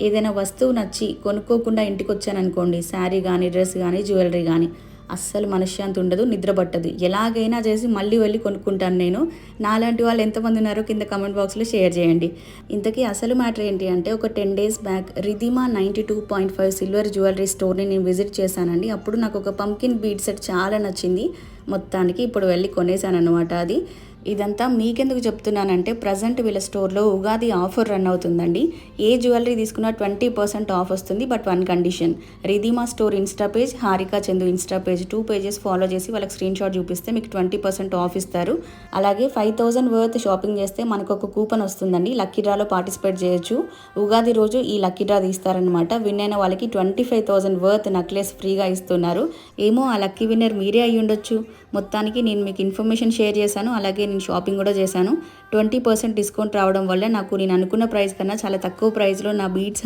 ఏదైనా వస్తువు నచ్చి కొనుక్కోకుండా ఇంటికి వచ్చాననుకోండి, శారీ కానీ, డ్రెస్ కానీ, జ్యువెలరీ కానీ, అస్సలు మనశ్శాంతి ఉండదు, నిద్ర పట్టదు. ఎలాగైనా చేసి మళ్ళీ వెళ్ళి కొనుక్కుంటాను నేను. నాలాంటి వాళ్ళు ఎంతమంది ఉన్నారో కింద కామెంట్ బాక్స్లో షేర్ చేయండి. ఇంతకీ అసలు మ్యాటర్ ఏంటి అంటే, ఒక 10 days back Ridhima 92.5 silver jewellery స్టోర్ని నేను విజిట్ చేశానండి. అప్పుడు నాకు ఒక పంకిన్ బీడ్ సెట్ చాలా నచ్చింది. మొత్తానికి ఇప్పుడు వెళ్ళి కొనేసాను అనమాట అది. ఇదంతా మీకెందుకు చెప్తున్నానంటే, ప్రజెంట్ వీళ్ళ స్టోర్లో ఉగాది ఆఫర్ రన్ అవుతుందండి. ఏ జ్యువెలరీ తీసుకున్నా 20% ఆఫ్ వస్తుంది. But one condition, Ridhima store Insta page, Harika Chandu Insta page 2 pages follow చేసి వాళ్ళకి స్క్రీన్ షాట్ చూపిస్తే మీకు 20% ఆఫ్ ఇస్తారు. అలాగే 5000 వర్త్ షాపింగ్ చేస్తే మనకు ఒక కూపన్ వస్తుందండి. లక్కీ డ్రాలో పార్టిసిపేట్ చేయొచ్చు. ఉగాది రోజు ఈ లక్కీ డ్రా తీస్తారనమాట. విన్ అయిన వాళ్ళకి 25,000 వర్త్ నెక్లెస్ ఫ్రీగా ఇస్తున్నారు. ఏమో ఆ లక్కీ విన్నర్ మీరే అయ్యి ఉండొచ్చు. మొత్తానికి నేను మీకు ఇన్ఫర్మేషన్ షేర్ చేశాను. అలాగే నేను షాపింగ్ కూడా చేశాను. 20% డిస్కౌంట్ రావడం వల్ల నాకు నేను అనుకున్న ప్రైస్ కన్నా చాలా తక్కువ ప్రైస్లో నా బీడ్స్